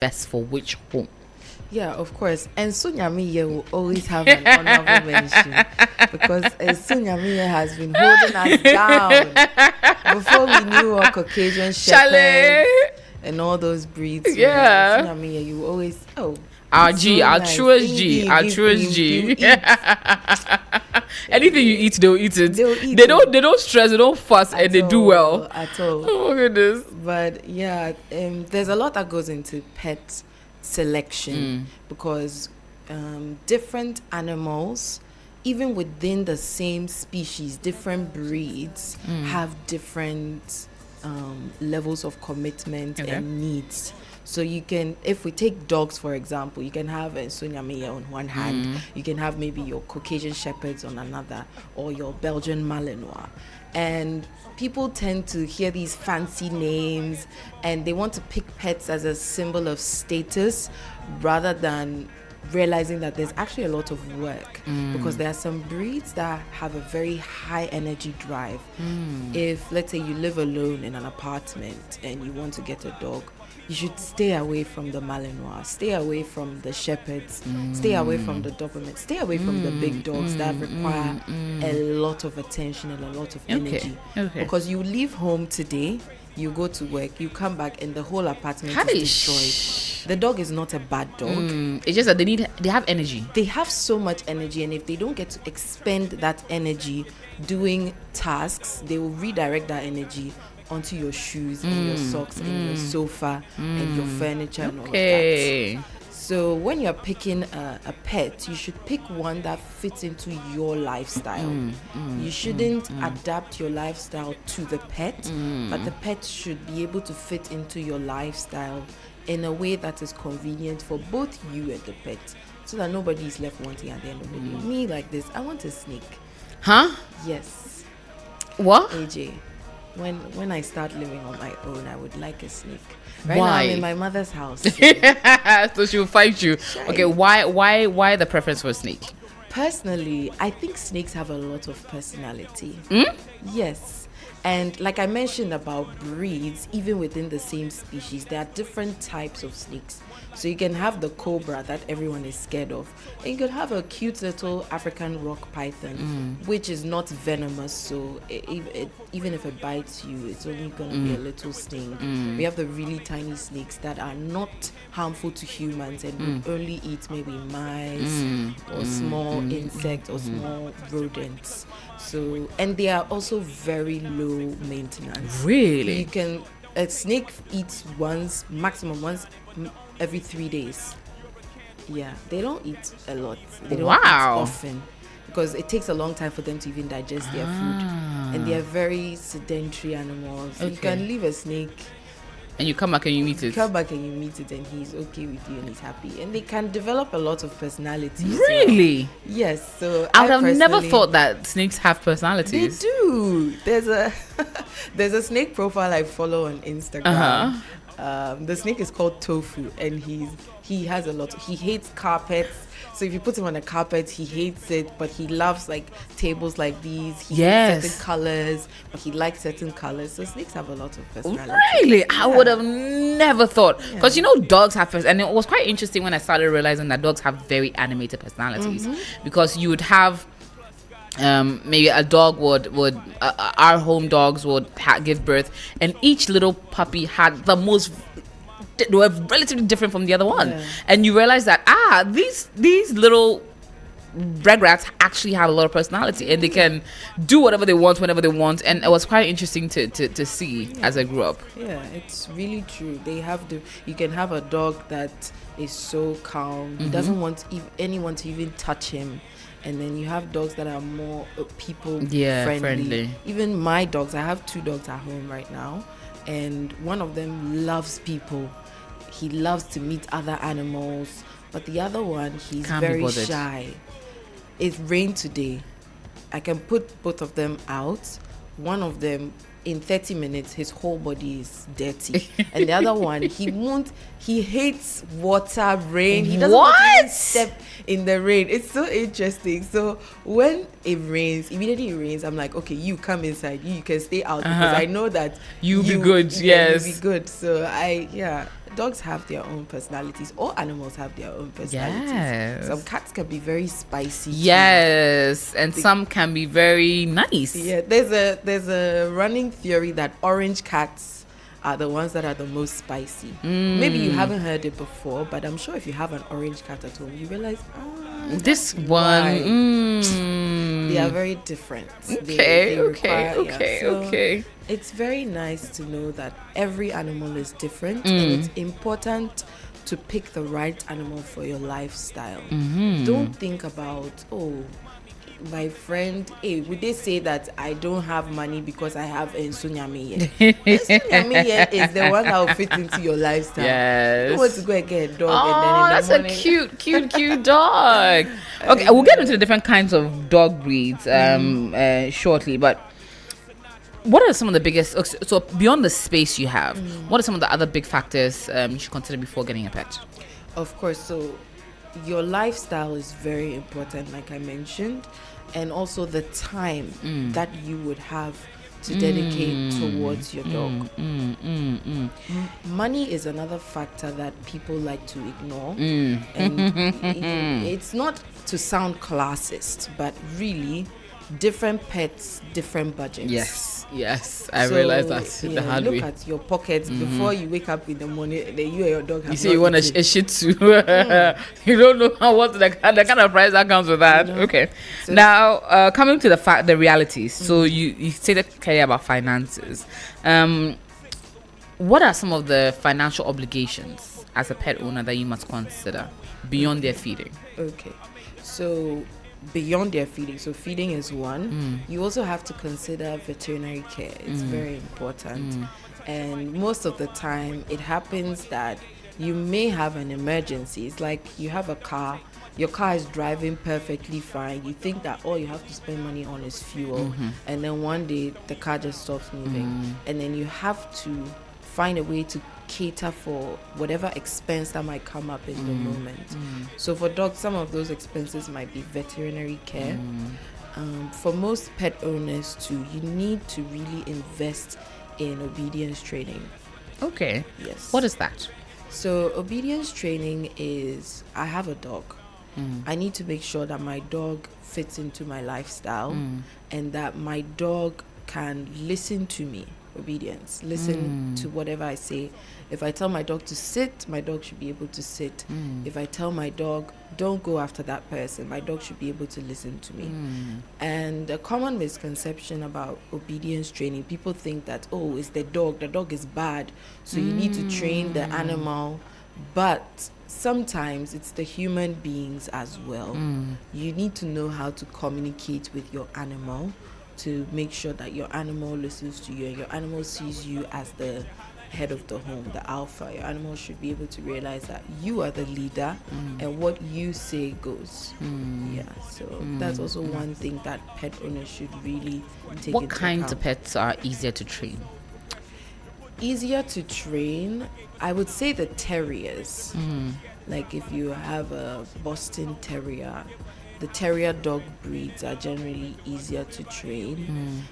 best for which home? Yeah, of course. And Sunyamiye will always have an honorable mention because Sunyamiye has been holding us down before we knew our Caucasian shepherds and all those breeds. Yeah. Sunyamiye, you always, our G, our truest G, our truest G. Anything you eat, they'll eat it. They don't stress, they don't fuss, and they do well. At all. Oh my goodness. But yeah, there's a lot that goes into pet selection because different animals, even within the same species, different breeds have different levels of commitment and needs. So you can, if we take dogs for example, you can have a Sunyamiye on one hand, you can have maybe your Caucasian Shepherds on another, or your Belgian Malinois. And people tend to hear these fancy names and they want to pick pets as a symbol of status rather than realizing that there's actually a lot of work because there are some breeds that have a very high energy drive. If, let's say, you live alone in an apartment and you want to get a dog, you should stay away from the Malinois, stay away from the Shepherds, stay away from the Dobermans, stay away from the big dogs that require a lot of attention and a lot of energy. Because you leave home today, you go to work, you come back, and the whole apartment is destroyed. The dog is not a bad dog. It's just that they have energy. They have so much energy, and if they don't get to expend that energy doing tasks, they will redirect that energy onto your shoes and your socks and your sofa and your furniture and all of that. So when you're picking a pet, you should pick one that fits into your lifestyle. You shouldn't adapt your lifestyle to the pet, but the pet should be able to fit into your lifestyle in a way that is convenient for both you and the pet, so that nobody is left wanting at the end of the day. Me like this, I want a snake. Huh? Yes. What? AJ, when I start living on my own, I would like a snake. Right Why? now I'm in my mother's house. So she'll fight you. Okay, why the preference for a snake? Personally, I think snakes have a lot of personality. Yes. And like I mentioned about breeds, even within the same species, there are different types of snakes. So you can have the cobra that everyone is scared of. And you could have a cute little African rock python, which is not venomous. So even if it bites you, it's only going to be a little sting. We have the really tiny snakes that are not harmful to humans and would only eat maybe mice or small insects or small rodents. So, and they are also very low maintenance. Really? A snake eats maximum once every 3 days. Yeah, they don't eat a lot. They don't eat often because it takes a long time for them to even digest their food. And they are very sedentary animals. You can leave a snake and you come back and you meet it. You come back and you meet it and he's okay with you and he's happy. And they can develop a lot of personalities. Really? Yes. So I would have never thought that snakes have personalities. They do. There's a snake profile I follow on Instagram. The snake is called Tofu, and he has a lot. He hates carpets. So if you put him on a carpet, he hates it, but he loves like tables like these. He hates certain colors, but he likes certain colors. So snakes have a lot of personality. Really? I would have never thought. Because dogs have and it was quite interesting when I started realizing that dogs have very animated personalities. Because you would have maybe a dog would our home dogs would give birth, and each little puppy had they were relatively different from the other one, and you realize that these little regrets actually have a lot of personality, and they can do whatever they want whenever they want, and it was quite interesting to see as I grew up. Yeah, it's really true. You can have a dog that is so calm, he doesn't want anyone to even touch him. And then you have dogs that are more people friendly. Even my dogs, I have 2 dogs at home right now, and one of them loves people. He loves to meet other animals, but the other one, he's very shy. It rained today. I can put both of them out. One of them, in 30 minutes, his whole body is dirty. And the other one, he hates water, rain. He doesn't want to even step in the rain. It's so interesting. So when immediately it rains, I'm like, okay, you come inside. You can stay out because I know that you'll be good. Yes. You'll be good. So dogs have their own personalities. All animals have their own personalities. Yes. Some cats can be very spicy. Yes, and some can be very nice. Yeah, there's a running theory that orange cats are the ones that are the most spicy. Maybe you haven't heard it before, but I'm sure if you have an orange cat at home, you realize, This one, they are very different. Okay, They require- so okay. It's very nice to know that every animal is different, and it's important to pick the right animal for your lifestyle. Don't think about, my friend, would they say that I don't have money because I have Ensunyamiye? Ensunyamiye is the one that will fit into your lifestyle. Yes. You don't want to go and get a dog and then Oh, in the that's morning, a cute dog. Okay, we'll get into the different kinds of dog breeds shortly, but what are some of the biggest, so beyond the space you have, what are some of the other big factors you should consider before getting a pet? Of course, so your lifestyle is very important, like I mentioned, and also the time that you would have to dedicate towards your dog. Money is another factor that people like to ignore, and it's not to sound classist, but really different pets, different budgets. Yes, I realize that the hard way. Look at your pockets before you wake up in the morning. Then you and your dog have You say you want eaten. a Shih Tzu. You don't know what the kind of price that comes with that. No. Okay. So Now, coming to the realities. So you stated clearly about finances. What are some of the financial obligations as a pet owner that you must consider beyond their feeding? Okay, so beyond their feeding, so feeding is one. You also have to consider veterinary care. It's very important, and most of the time it happens that you may have an emergency. It's like you have a car, your car is driving perfectly fine, you think that all you have to spend money on is fuel, and then one day the car just stops moving, and then you have to find a way to cater for whatever expense that might come up in the moment. So for dogs, some of those expenses might be veterinary care. For most pet owners too, you need to really invest in obedience training. Okay. Yes. What is that? So obedience training is, I have a dog. I need to make sure that my dog fits into my lifestyle and that my dog can listen to me. Obedience, listen to whatever I say. If I tell my dog to sit, my dog should be able to sit. If I tell my dog don't go after that person, my dog should be able to listen to me. And a common misconception about obedience training, people think that it's the dog is bad, so you need to train the animal, but sometimes it's the human beings as well. You need to know how to communicate with your animal to make sure that your animal listens to you and your animal sees you as the head of the home, the alpha. Your animal should be able to realize that you are the leader and what you say goes. So that's also one thing that pet owners should really take What into kinds account. of pets are easier to train? Easier to train, I would say the terriers. Like if you have a Boston Terrier, the terrier dog breeds are generally easier to train.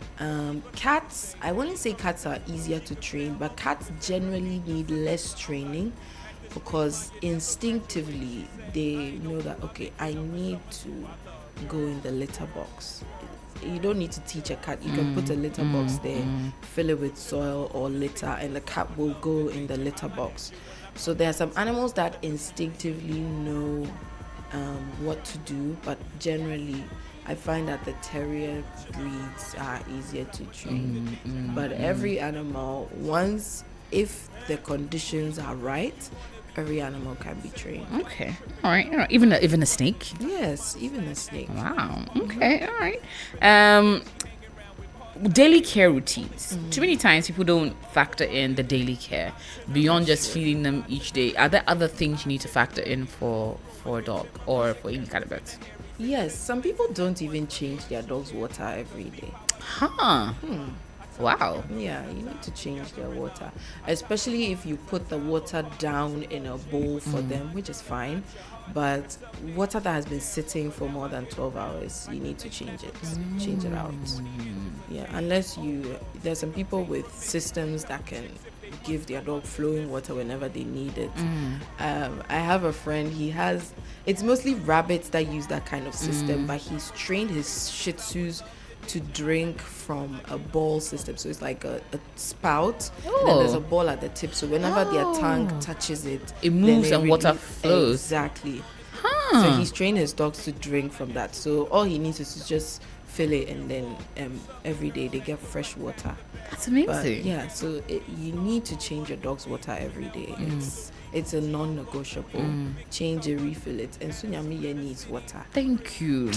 Cats, I wouldn't say cats are easier to train, but cats generally need less training because instinctively they know that, okay, I need to go in the litter box. You don't need to teach a cat. You can put a litter box there, fill it with soil or litter, and the cat will go in the litter box. So there are some animals that instinctively know what to do, but generally I find that the terrier breeds are easier to train. But every animal, if the conditions are right, every animal can be trained. Okay. All right. Even a snake? Yes, even a snake. Wow. Okay. All right. Daily care routines. Too many times people don't factor in the daily care beyond just feeding them each day. Are there other things you need to factor in for a dog or for any kind of pet? Yes, some people don't even change their dog's water every day. Wow. Yeah, you need to change their water, especially if you put the water down in a bowl for them, which is fine. But water that has been sitting for more than 12 hours, you need to change it out. Yeah, unless there's some people with systems that can give their dog flowing water whenever they need it. I have a friend, it's mostly rabbits that use that kind of system, but he's trained his Shih Tzus to drink from a ball system. So it's like a spout, and then there's a ball at the tip. So whenever their tongue touches it, it moves then and water flows. Exactly. So he's trained his dogs to drink from that. So all he needs is to just fill it, and then every day they get fresh water. That's amazing. But yeah, so you need to change your dog's water every day. It's a non-negotiable. Change it, refill it. And Sunyamiye needs water. Thank you.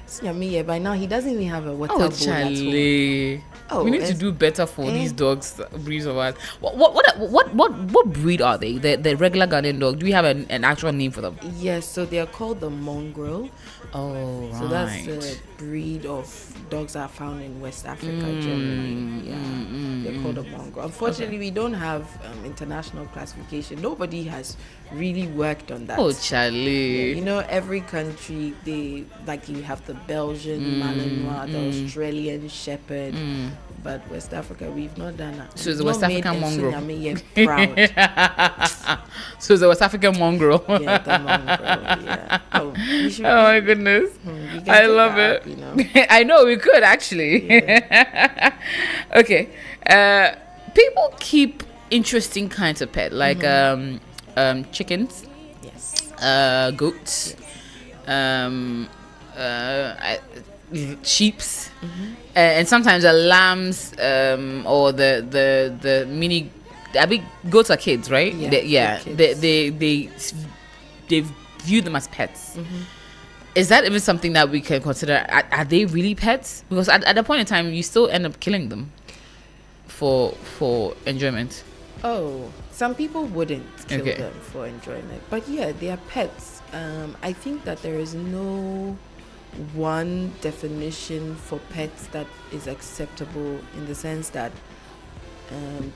Sunyamiye, by now he doesn't even have a water bowl Charlie. at home. We need to do better for these dogs, breeds of ours. What breed are they? The regular Ghanaian dog. Do we have an actual name for them? Yes, so they are called the mongrel. Oh, right. So that's a breed of dogs that are found in West Africa generally. They're called a mongrel. Unfortunately, we don't have international classification. Nobody has really worked on that. Oh, Charlie. Yeah, you know, every country, you have the Belgian Malinois, the Australian Shepherd. But West Africa, we've not done that. So it's a West African mongrel. Proud. So it's a West African mongrel. Yeah, the mongrel. Yeah. Oh my goodness. I love it. You know? I know we could actually. Yeah. Okay. People keep interesting kinds of pet, like chickens. Yes. Goats. Sheeps. And sometimes the lambs, or the mini. I mean, goats are kids, right? Yeah. They view them as pets. Is that even something that we can consider? Are they really pets? Because at a point in time, you still end up killing them for enjoyment. Oh, some people wouldn't kill them for enjoyment, but yeah, they are pets. I think that there is no one definition for pets that is acceptable, in the sense that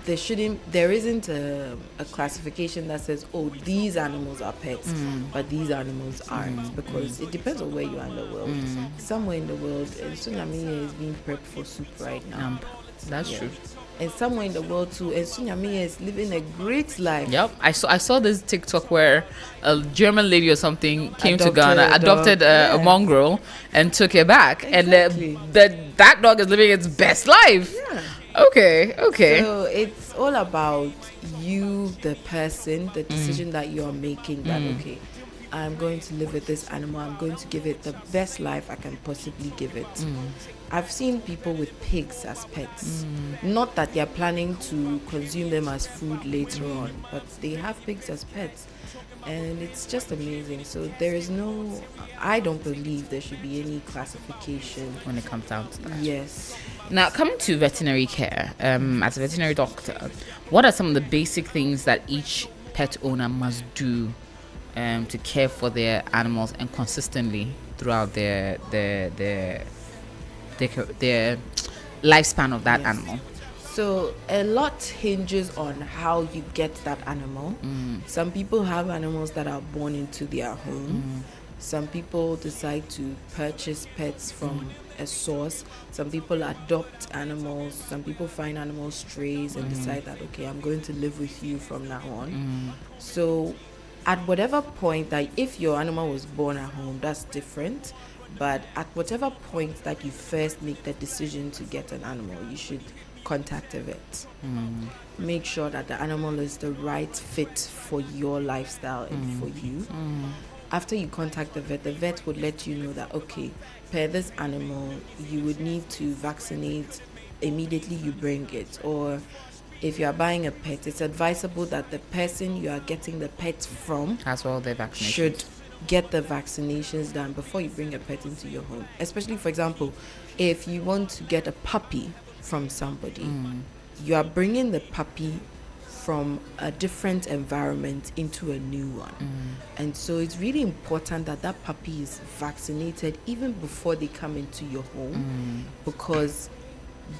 there isn't a classification that says, oh, these animals are pets, but these animals aren't, because it depends on where you are in the world. Somewhere in the world, Sunyamiye is being prepped for soup right now. That's true. And somewhere in the world too, and Sunyamiye is living a great life. Yep, I saw this TikTok where a German lady or something came to Ghana, adopted a mongrel, and took it back, Exactly. and that dog is living its best life. Yeah. Okay. So it's all about you, the person, the decision that you're making, that okay, I'm going to live with this animal, I'm going to give it the best life I can possibly give it. I've seen people with pigs as pets. Not that they're planning to consume them as food later on, but they have pigs as pets. And it's just amazing. So I don't believe there should be any classification When it comes down to that. Yes. Now, coming to veterinary care, as a veterinary doctor, what are some of the basic things that each pet owner must do to care for their animals and consistently throughout their lifespan of that animal? So a lot hinges on how you get that animal. Some people have animals that are born into their home. Some people decide to purchase pets from a source. Some people adopt animals. Some people find animal strays and decide that, okay, I'm going to live with you from now on. So at whatever point that, if your animal was born at home, that's different. But at whatever point that you first make the decision to get an animal, you should contact a vet. Make sure that the animal is the right fit for your lifestyle and for you. After you contact the vet would let you know that, okay, per this animal, you would need to vaccinate immediately you bring it. Or if you are buying a pet, it's advisable that the person you are getting the pet from As well, their vaccinations should get the vaccinations done before you bring a pet into your home. Especially, for example, if you want to get a puppy from somebody, you are bringing the puppy from a different environment into a new one. And so it's really important that that puppy is vaccinated even before they come into your home, because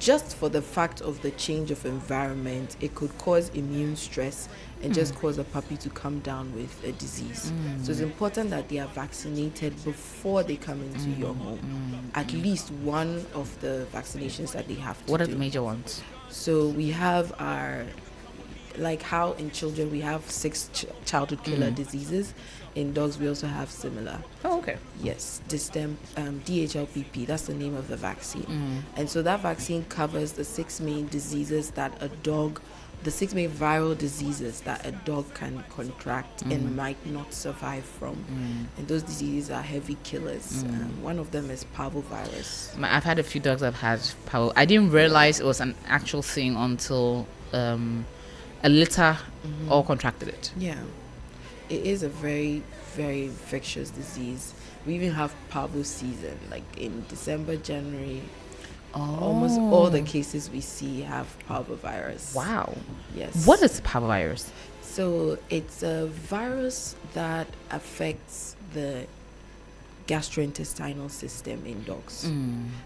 just for the fact of the change of environment, it could cause immune stress and just cause a puppy to come down with a disease. So it's important that they are vaccinated before they come into your home. At least one of the vaccinations that they have to What are do. the major ones? So we have our like how in children we have 6 childhood killer diseases, in dogs we also have similar. Oh, okay. Yes, DHLPP, that's the name of the vaccine. And so that vaccine covers the 6 main diseases that a dog, the 6 main viral diseases that a dog can contract and might not survive from. And those diseases are heavy killers. One of them is parvovirus. I've had a few dogs that have had parvo. I didn't realize it was an actual thing until a litter all contracted it. Yeah. It is a very, very infectious disease. We even have parvo season, like in December, January. Almost all the cases we see have parvovirus. Wow. Yes. What is parvovirus? So it's a virus that affects the gastrointestinal system in dogs.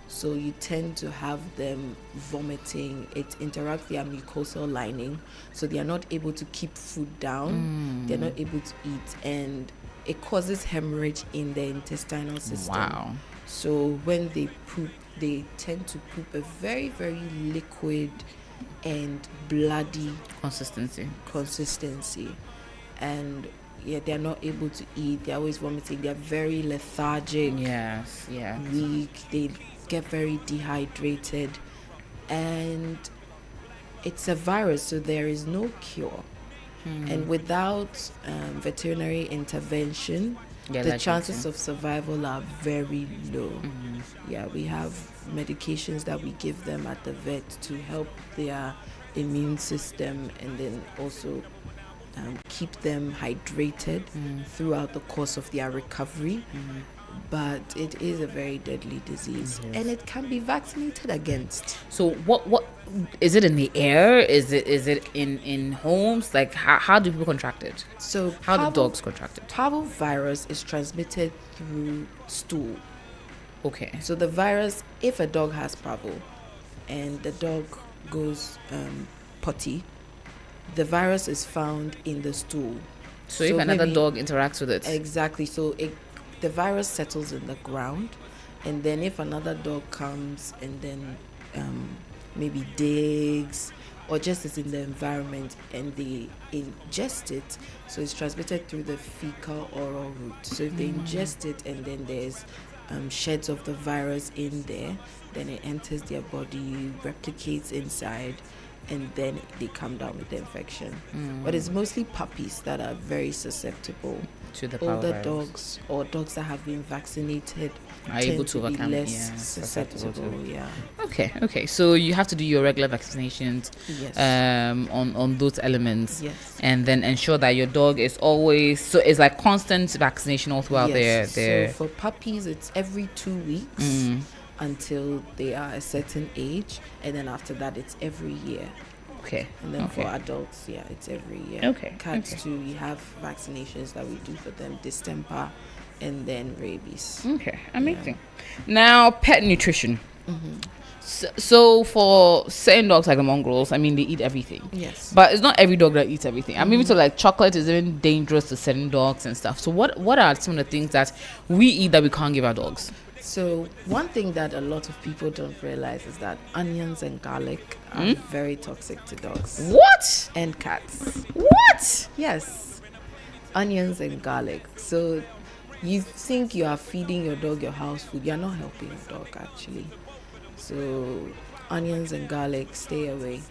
So you tend to have them vomiting. It interrupts their mucosal lining, so they are not able to keep food down. They're not able to eat, and it causes hemorrhage in the intestinal system. Wow. So when they poop, they tend to poop a very, very liquid and bloody Consistency. And they're not able to eat. They're always vomiting. They're very lethargic. Yes. Yeah. Weak. They get very dehydrated, and it's a virus, so there is no cure. And without veterinary intervention, the chances of survival are very low. Yeah, we have medications that we give them at the vet to help their immune system, and then also keep them hydrated throughout the course of their recovery. But it is a very deadly disease, and it can be vaccinated against. So what is it in the air? Is it in homes? Like how do people contract it? So how do dogs contract it? Parvovirus is transmitted through stool. Okay. So the virus, if a dog has parvo and the dog goes potty, the virus is found in the stool. So if another dog interacts with it. Exactly. So the virus settles in the ground, and then if another dog comes and then maybe digs or just is in the environment and they ingest it, so it's transmitted through the fecal oral route. So if they ingest it and then there's sheds of the virus in there, then it enters their body, replicates inside, and then they come down with the infection. But it's mostly puppies that are very susceptible. To the older parvovirus. dogs or dogs that have been vaccinated are able to be overcome less susceptible. Yeah. Okay. So you have to do your regular vaccinations. Yes. On those elements. Yes. And then ensure that your dog is always, so it's like constant vaccination all throughout their. So for puppies, it's every 2 weeks until they are a certain age, and then after that, it's every year. Okay. And then for adults, it's every year. Okay. Cats too, we have vaccinations that we do for them, distemper and then rabies. Okay, amazing. Now, pet nutrition. So for certain dogs like the mongrels, I mean, they eat everything. Yes. But it's not every dog that eats everything. I mean, so like chocolate is even dangerous to certain dogs and stuff. So what are some of the things that we eat that we can't give our dogs? So one thing that a lot of people don't realize is that onions and garlic are very toxic to dogs. What? And cats. What? Yes. Onions and garlic. So you think you are feeding your dog your house food. You're not helping your dog, actually. So onions and garlic, stay away.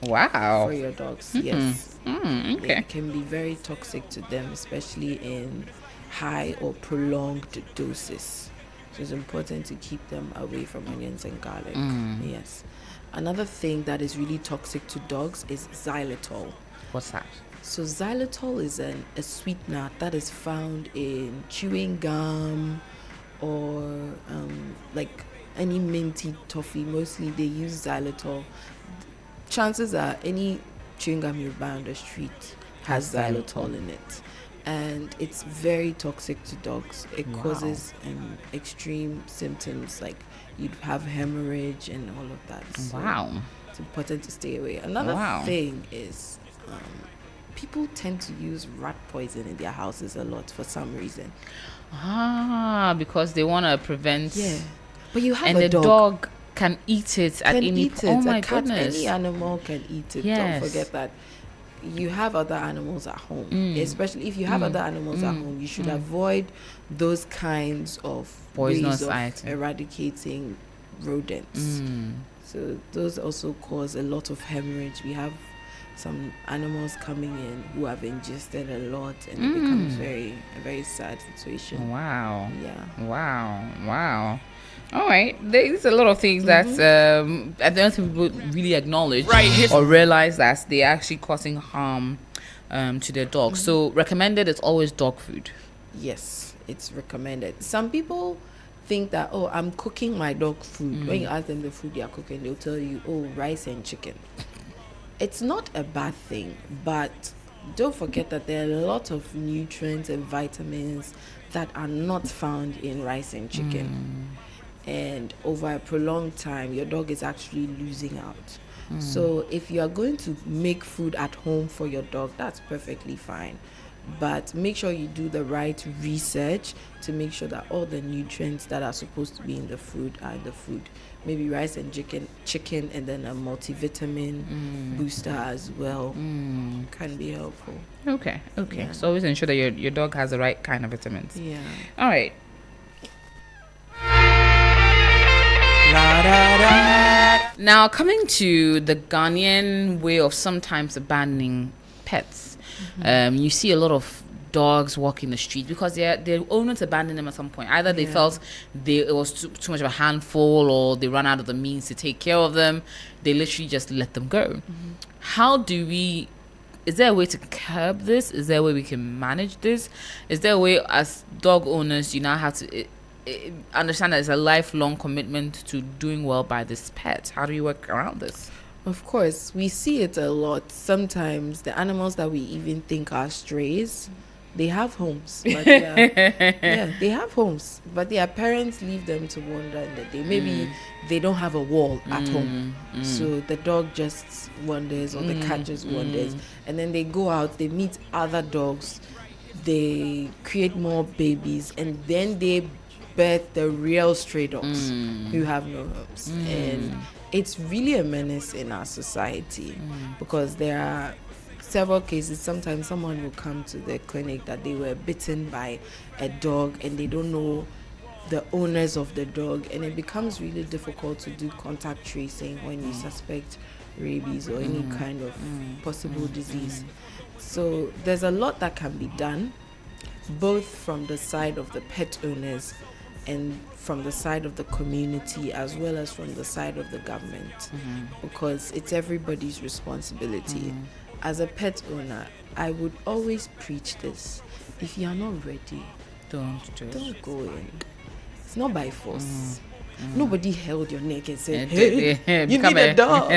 Wow. For your dogs. Yes. Okay. It can be very toxic to them, especially in high or prolonged doses. So it's important to keep them away from onions and garlic. Yes. Another thing that is really toxic to dogs is xylitol. What's that? So xylitol is a sweetener that is found in chewing gum or like any minty toffee. Mostly they use xylitol. Chances are any chewing gum you buy on the street has xylitol in it. And it's very toxic to dogs. It causes extreme symptoms, like you'd have hemorrhage and all of that. So it's important to stay away. Another thing is people tend to use rat poison in their houses a lot for some reason. Because they want to prevent. Yeah, but you have and a the dog can eat it at any point. Oh my goodness! Any animal can eat it. Yes. Don't forget that. you have other animals at home, especially if you have other animals at home, you should avoid those kinds of poisonous ways of items. eradicating rodents. So those also cause a lot of hemorrhage. We have some animals coming in who have ingested a lot, and it becomes a very sad situation. Wow. Yeah. Wow. All right, there's a lot of things that I don't think people really acknowledge or realize that they're actually causing harm to their dogs. So recommended is always dog food. Yes, it's recommended. Some people think that, oh, I'm cooking my dog food. When you ask them the food they are cooking, they'll tell you, oh, rice and chicken. It's not a bad thing, but don't forget that there are a lot of nutrients and vitamins that are not found in rice and chicken. And over a prolonged time, your dog is actually losing out. So if you are going to make food at home for your dog, that's perfectly fine. But make sure you do the right research to make sure that all the nutrients that are supposed to be in the food are in the food. Maybe rice and chicken, and then a multivitamin booster as well can be helpful. Okay. Yeah. So always ensure that your dog has the right kind of vitamins. Yeah. All right. Now, coming to the Ghanaian way of sometimes abandoning pets, you see a lot of dogs walking the street because their owners abandoned them at some point. Either they felt it was too much of a handful, or they ran out of the means to take care of them. They literally just let them go. How do we... Is there a way to curb this? Is there a way we can manage this? Is there a way, as dog owners, you now have to... understand that it's a lifelong commitment to doing well by this pet? How do you work around this? Of course, we see it a lot. Sometimes the animals that we even think are strays, they have homes. But they have homes, but their parents leave them to wander in the day. Maybe they don't have a wall at home, so the dog just wanders, or the cat just wanders, and then they go out, they meet other dogs, they create more babies, and then they birth the real stray dogs who have no homes. And it's really a menace in our society because there are several cases. Sometimes someone will come to the clinic that they were bitten by a dog and they don't know the owners of the dog, and it becomes really difficult to do contact tracing when you suspect rabies or any kind of possible disease. So there's a lot that can be done, both from the side of the pet owners and from the side of the community, as well as from the side of the government, because it's everybody's responsibility. As a pet owner, I would always preach this: if you are not ready, don't go in. It's not by force. Nobody held your neck and said, hey, you need a dog.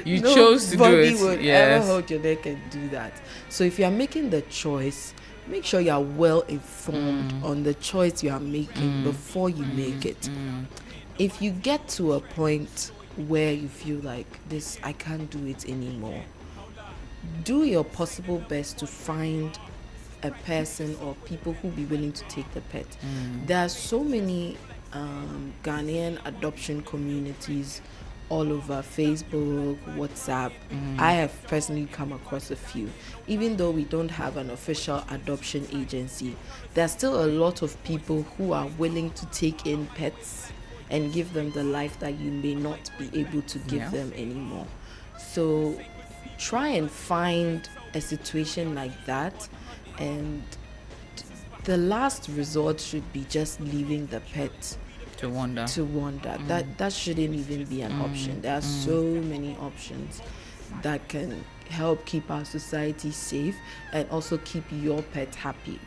You chose to do it. Nobody would ever hold your neck and do that. So if you are making the choice, make sure you are well informed on the choice you are making before you make it. If you get to a point where you feel like this, I can't do it anymore, do your possible best to find a person or people who be willing to take the pet. There are so many Ghanaian adoption communities all over Facebook, WhatsApp. I have personally come across a few. Even though we don't have an official adoption agency, there's still a lot of people who are willing to take in pets and give them the life that you may not be able to give them anymore. So try and find a situation like that, and the last resort should be just leaving the pet to wander. That shouldn't even be an option. There are so many options that can help keep our society safe and also keep your pet happy.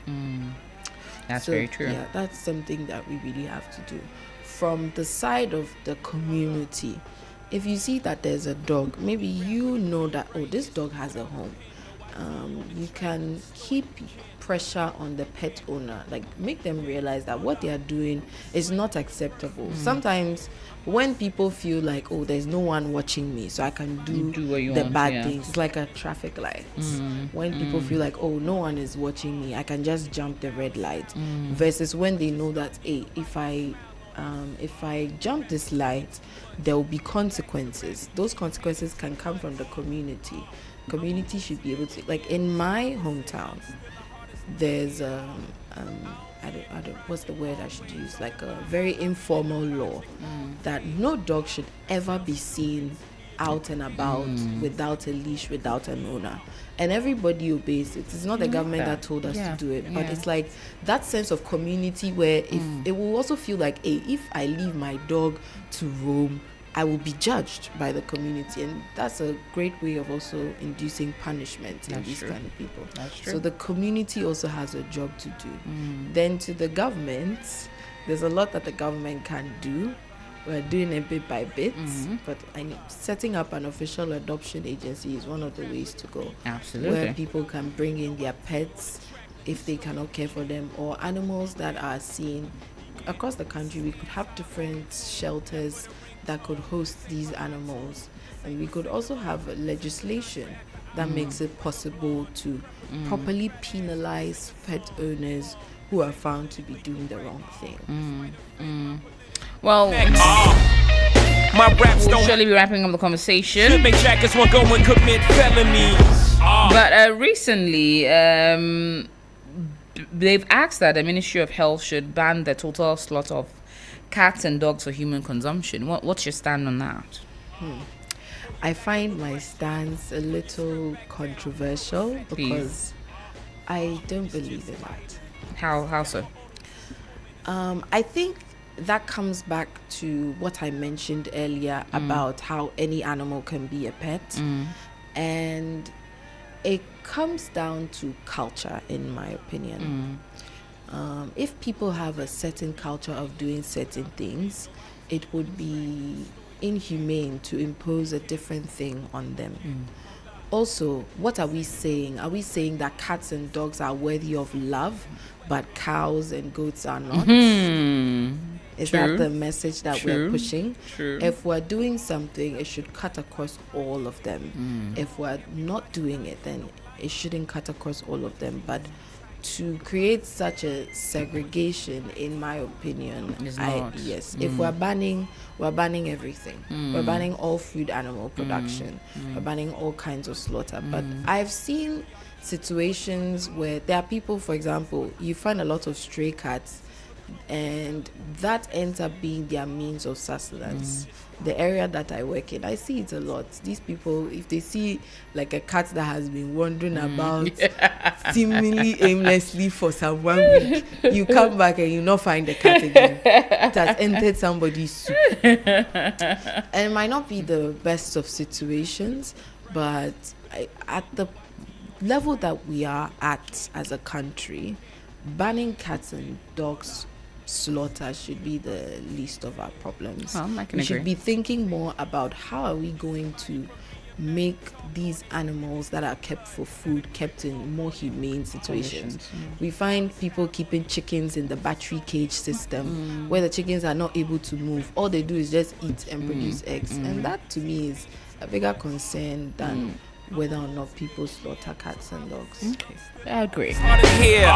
That's very true. Yeah, that's something that we really have to do. From the side of the community, if you see that there's a dog, maybe you know that, oh, this dog has a home, you can keep pressure on the pet owner, like make them realize that what they are doing is not acceptable. Sometimes when people feel like, oh, there's no one watching me, so I can do the bad things, it's like a traffic light. When people feel like, oh, no one is watching me, I can just jump the red light, versus when they know that, hey, if I if I jump this light, there will be consequences. Those consequences can come from the community. Community should be able to, like in my hometown, there's I don't what's the word I should use, like a very informal law that no dog should ever be seen out and about without a leash, without an owner, and everybody obeys it. It's not the government that told us to do it, but it's like that sense of community where if it will also feel like, hey, if I leave my dog to roam, I will be judged by the community, and that's a great way of also inducing punishment in these kind of people. That's true. So the community also has a job to do. Then to the government, there's a lot that the government can do. We're doing it bit by bit, but setting up an official adoption agency is one of the ways to go. Absolutely. Where people can bring in their pets if they cannot care for them, or animals that are seen across the country. We could have different shelters that could host these animals, and we could also have legislation that makes it possible to properly penalize pet owners who are found to be doing the wrong thing. Well, my raps we'll don't surely be wrapping up the conversation. make jackets won't go and commit felonies. But recently, they've asked that the Ministry of Health should ban the total slaughter of cats and dogs for human consumption. What's your stand on that? I find my stance a little controversial because I don't believe in that. How so? I think that comes back to what I mentioned earlier about how any animal can be a pet. And it comes down to culture, in my opinion. If people have a certain culture of doing certain things, it would be inhumane to impose a different thing on them. Also, what are we saying? Are we saying that cats and dogs are worthy of love, but cows and goats are not? Is True. that the message that we're pushing? True. If we're doing something, it should cut across all of them. If we're not doing it, then it shouldn't cut across all of them. But to create such a segregation, in my opinion, if we're banning everything. We're banning all food animal production. We're banning all kinds of slaughter. But I've seen situations where there are people, for example, you find a lot of stray cats, and that ends up being their means of sustenance. The area that I work in, I see it a lot. These people, if they see like a cat that has been wandering about seemingly aimlessly for some 1 week, you come back and you not find the cat again. It has entered somebody's soup. And it might not be the best of situations, but at the level that we are at as a country, banning cats and dogs slaughter should be the least of our problems. We should be thinking more about how are we going to make these animals that are kept for food kept in more humane situations. We find people keeping chickens in the battery cage system where the chickens are not able to move. All they do is just eat and produce eggs, and that to me is a bigger concern than whether or not people slaughter cats and dogs. Okay, I agree. Here.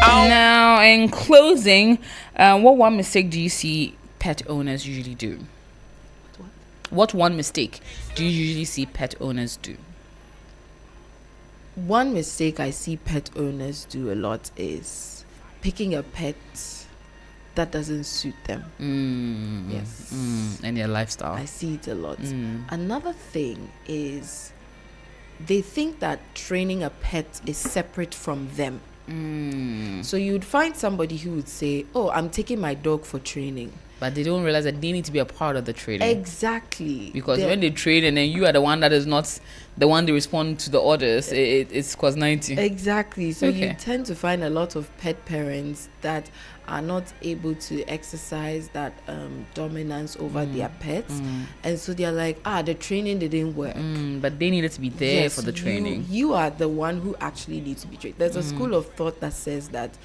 Now, in closing, what one mistake do you see pet owners usually do? What one mistake do you usually see pet owners do? One mistake I see pet owners do a lot is picking a pet that doesn't suit them. Yes. And their lifestyle. I see it a lot. Another thing is they think that training a pet is separate from them. So you'd find somebody who would say, oh, I'm taking my dog for training. But they don't realize that they need to be a part of the training. Exactly. Because when they train and then you are the one that is not the one they respond to the orders, it's cause 90. Exactly. So you tend to find a lot of pet parents that are not able to exercise that dominance over their pets. And so they're like, the training didn't work. But they needed to be there for the training. You are the one who actually needs to be trained. There's a school of thought that says that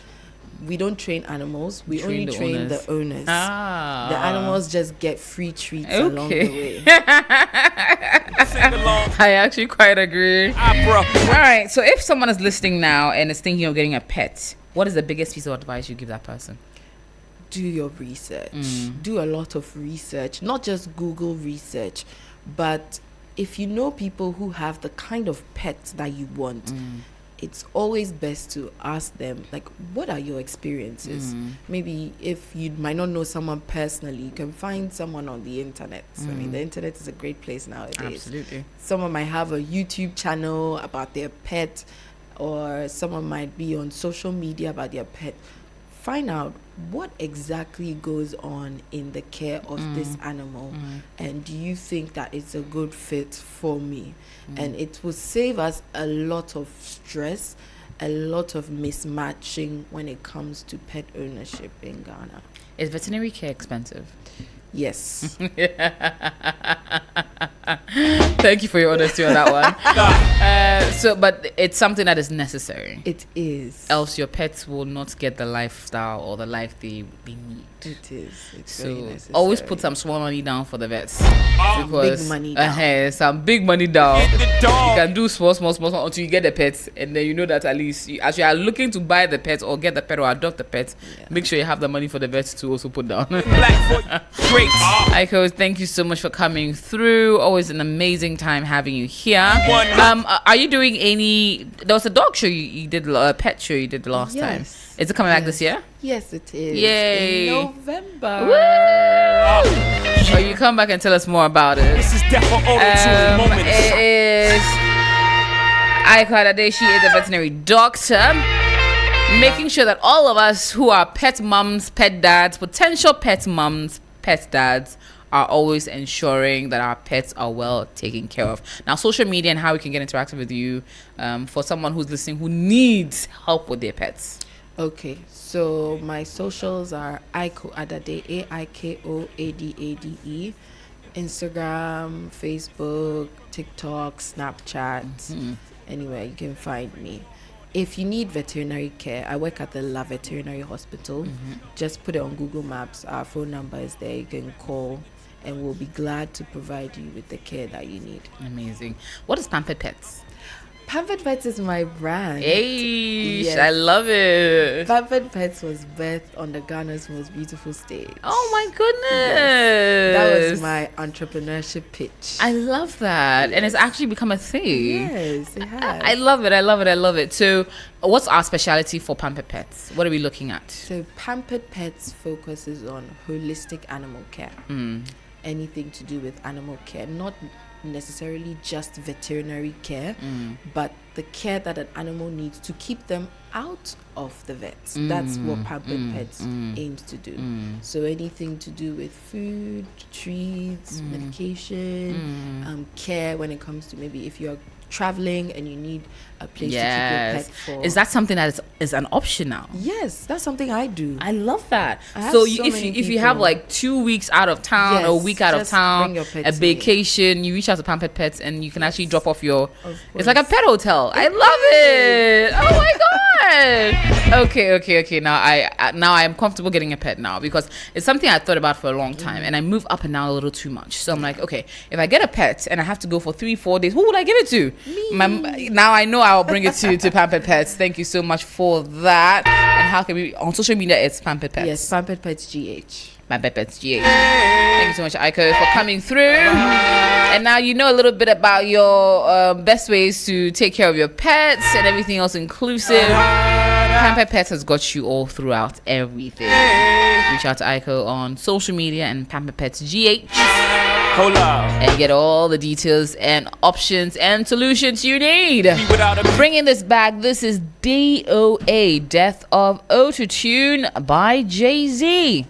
we don't train animals, we only train the owners. The animals just get free treats along the way. I actually quite agree. All right, so if someone is listening now and is thinking of getting a pet, what is the biggest piece of advice you give that person? do your research. Do a lot of research, not just Google research, but if you know people who have the kind of pets that you want, it's always best to ask them, like, what are your experiences? Maybe if you might not know someone personally, you can find someone on the internet. I mean, the internet is a great place nowadays. Absolutely. Someone might have a YouTube channel about their pet, or someone might be on social media about their pet. Find out what exactly goes on in the care of this animal, and do you think that it's a good fit for me? And it will save us a lot of stress, a lot of mismatching when it comes to pet ownership in Ghana. Is veterinary care expensive? Yes. Thank you for your honesty on that one. But it's something that is necessary. It is. Else your pets will not get the lifestyle or the life they need. It is. It's So very necessary. always put some small money down for the vets. Big money down. Some big money down. Get the You dog. can do small until you get the pets, and then you know that at least as you are looking to buy the pet or get the pet or adopt the pet, make sure you have the money for the vets to also put down. Blackfoot great. Aiko, thank you so much for coming through. Always an amazing time having you here. Are you doing any? There was a dog show you did, a pet show you did the last time. Is it coming back this year? Yes, it is. Yay. In November. Woo! Oh, you come back and tell us more about it. This is definitely auto-tune moments. It is Aiko Adade. She is a veterinary doctor, making sure that all of us who are pet mums, pet dads, potential pet mums, pet dads, are always ensuring that our pets are well taken care of. Now, social media and how we can get interactive with you, for someone who's listening who needs help with their pets. Okay, so my socials are Aiko Adade, AIKOADADE, Instagram, Facebook, TikTok, Snapchat, anywhere you can find me. If you need veterinary care, I work at the La Veterinary Hospital. Just put it on Google Maps. Our phone number is there. You can call, and we'll be glad to provide you with the care that you need. Amazing. What is Pampered Pets? Pampered Pets is my brand. Hey, Yes. I love it. Pampered Pets was birthed on the Ghana's most beautiful stage. Oh my goodness. That was my entrepreneurship pitch. I love that. And it's actually become a thing. Yes, it has. I love it. I love it. I love it. So, what's our specialty for Pampered Pets? What are we looking at? So Pampered Pets focuses on holistic animal care. Anything to do with animal care, not necessarily just veterinary care, but the care that an animal needs to keep them out of the vets. That's what Pampered Pets aims to do. So anything to do with food, treats, medication, care when it comes to maybe if you're traveling and you need a place to keep your pet for. Is that something that is an option now? Yes, that's something I do. I love that. I have So so if many you have people. like 2 weeks out of town or a Yes, week out of just town, bring your pet a to me. vacation, you reach out to Pampered Pets and you can actually drop off your. Of It's like a course. pet hotel. I love it. Oh my god. Okay. Now I am comfortable getting a pet now because it's something I thought about for a long time and I move up and down a little too much. So I'm like, okay, if I get a pet and I have to go for 3-4 days, who would I give it to? Now I know I'll bring it to Pampered Pets. Thank you so much for that. And how can we on social media? It's Pampered Pets. Yes, Pampered Pets GH. Pampered Pets GH. Thank you so much, Aiko, for coming through. And now you know a little bit about your best ways to take care of your pets and everything else inclusive. Pampered Pets has got you all throughout everything. Reach out to Aiko on social media and Pampered Pets GH. Hold up. And get all the details and options and solutions you need. Without a Bringing this back, this is DOA, Death of Autotune by Jay-Z.